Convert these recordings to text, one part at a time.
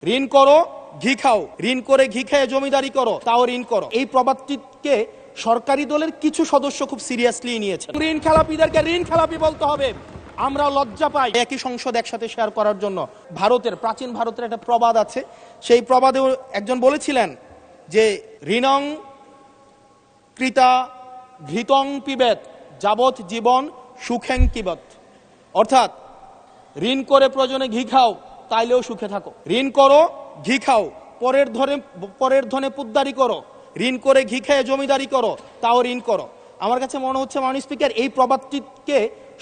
ঋণ করো ঘি খাও, ঋণ করে ঘি খেয়ে জমিদারি করো, তাও ঋণ করো। এই প্রবাদটিকে সরকারি দলের কিছু সদস্য খুব সিরিয়াসলি নিয়েছে। ঋণ খেলাপিদেরকে ঋণ খেলাপি বলতে হবে। আমরা লজ্জা পাই একই সংসদ একসাথে শেয়ার করার জন্য। প্রাচীন ভারতের একটা প্রবাদ আছে, সেই প্রবাদেও একজন বলেছিলেন যে ঋণং কৃতা ঘৃতং পিবেত যাবৎ জীবন সুখেং কিবত। অর্থাৎ ঋণ করে প্রয়োজনে ঘি খাও, তাইলেও সুখে থাকো। ঋণ করো ঘি খাও, পরের ধনে পুদ্দারি করো, ঋণ করে ঘি খেয়ে জমিদারি করো, তাও ঋণ করো। আমার কাছে মনে হচ্ছে মাননীয় স্পিকার, এই প্রবাদটিকে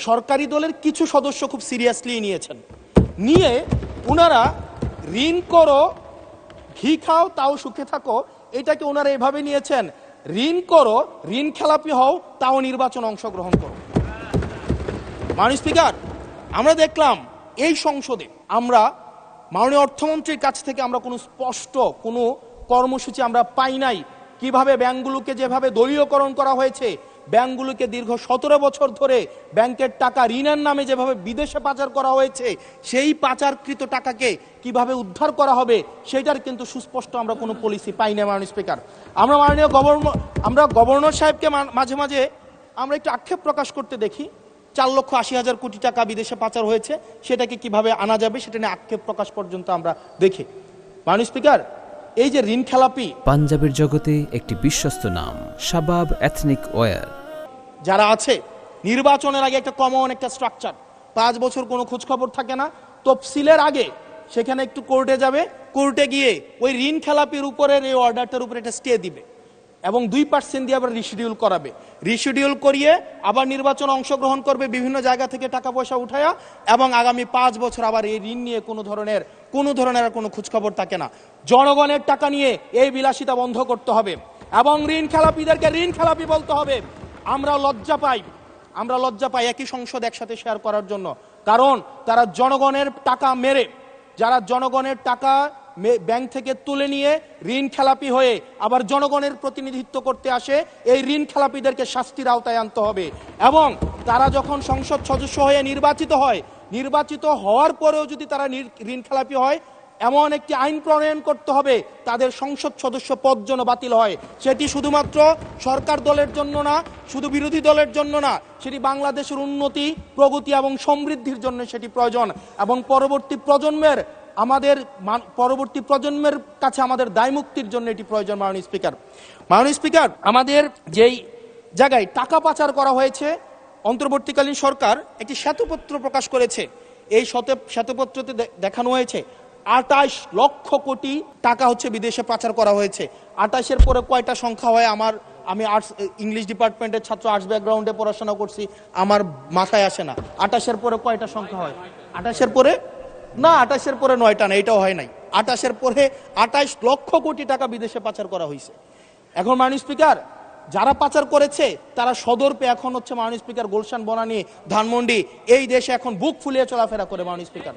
সরকারি দলের কিছু সদস্য খুব সিরিয়াসলি নিয়েছেন। নিয়ে ওনারা ঋণ করো ঘি খাও তাও সুখে থাকো, এটাকে ওনারা এভাবে নিয়েছেন, ঋণ করো ঋণ খেলাপি হও তাও নির্বাচন অংশগ্রহণ করো। মাননীয় স্পিকার, আমরা দেখলাম এই সংসদে আমরা মাননীয় অর্থমন্ত্রীর কাছ থেকে আমরা কোনো স্পষ্ট কোনো কর্মসূচি আমরা পাই নাই। কিভাবে ব্যাংকগুলোকে যেভাবে দলীয়করণ করা হয়েছে, ব্যাংকগুলোকে দীর্ঘ 17 বছর ধরে ব্যাংকের টাকা ঋণের নামে যেভাবে বিদেশে পাচার করা হয়েছে, সেই পাচারকৃত টাকাকে কিভাবে উদ্ধার করা হবে সেটার কিন্তু সুস্পষ্ট আমরা কোনো পলিসি পাই না। মাননীয় স্পিকার, আমরা গভর্নর সাহেবকে মাঝে মাঝে আমরা একটু আক্ষেপ প্রকাশ করতে দেখি, 4,80,000 কোটি টাকা বিদেশে পাচার হয়েছে, সেটাকে কিভাবে আনা যাবে সেটা নিয়ে আক্ষেপ প্রকাশ পর্যন্ত আমরা দেখি। মাননীয় স্পিকার, এই যে ঋণ খেলাপি, পাঞ্জাবের জগতে একটি বিশ্বস্ত নাম শাবাব এথনিক ওয়্যার যারা আছে, নির্বাচনের আগে একটা কমন একটা স্ট্রাকচার, 5 বছর কোনো খোঁজখবর থাকে না, তফসিলের আগে সেখানে একটু কোর্টে যাবে, কোর্টে গিয়ে ওই ঋণ খেলাপির উপরের এই অর্ডারটার উপরে একটা স্টে দিবে এবং 2% দিয়ে আবার রিশিডিউল করাবে। রিশিডিউল করিয়ে আবার নির্বাচন অংশগ্রহণ করবে, বিভিন্ন জায়গা থেকে টাকা পয়সা উঠায়া, এবং আগামী 5 বছর আবার এই ঋণ নিয়ে কোনো ধরনের আর কোনো খোঁজখবর থাকে না। জনগণের টাকা নিয়ে এই বিলাসিতা বন্ধ করতে হবে এবং ঋণ খেলাপিদেরকে ঋণ খেলাপি বলতে হবে। আমরা লজ্জা পাই একই সংসদ একসাথে শেয়ার করার জন্য, কারণ তারা জনগণের টাকা মেরে, যারা জনগণের টাকা ব্যাংক থেকে তুলে নিয়ে ঋণ খেলাপি হয়ে আবার জনগণের প্রতিনিধিত্ব করতে আসে, এই ঋণ খেলাপিদেরকে শাস্তির আওতায় আনতে হবে। এবং তারা যখন সংসদ সদস্য হয়ে নির্বাচিত হওয়ার পরেও যদি তারা ঋণ খেলাপি হয়, এমন একটি আইন প্রণয়ন করতে হবে তাদের সংসদ সদস্য পদ যেন বাতিল হয়। সেটি শুধুমাত্র সরকার দলের জন্য না, শুধু বিরোধী দলের জন্য না, সেটি বাংলাদেশের উন্নতি, প্রগতি এবং সমৃদ্ধির জন্য সেটি প্রয়োজন। এবং পরবর্তী প্রজন্মের কাছে আমাদের দায় মুক্তির জন্য এটি প্রয়োজন। মাননীয় স্পিকার, আমাদের যেই জায়গায় টাকা পাচার করা হয়েছে, অন্তর্বর্তীকালীন সরকার একটি শ্বেতপত্র প্রকাশ করেছে। এই শ্বেতপত্রতে দেখানো হয়েছে 28 লক্ষ কোটি টাকা হচ্ছে বিদেশে পাচার করা হয়েছে। 28-এর পরে কয়টা সংখ্যা হয় আমি ইংলিশ ডিপার্টমেন্টের ছাত্র, আর্টস ব্যাকগ্রাউন্ডে পড়াশোনা করছি, আমার মাথায় আসে না। 28-এর পরে কয়টা সংখ্যা হয়? 28-এর পরে 9টা না, এটাও হয় নাই। 28-এর পরে 28 লক্ষ কোটি টাকা বিদেশে পাচার করা হয়েছে। এখন মাননীয় স্পিকার, যারা পাচার করেছে তারা সদর পেয়ে এখন হচ্ছে মাননীয় স্পিকার গুলশান, বনানী, ধানমন্ডি, এই দেশে এখন বুক ফুলিয়ে চলাফেরা করে। মাননীয় স্পিকার।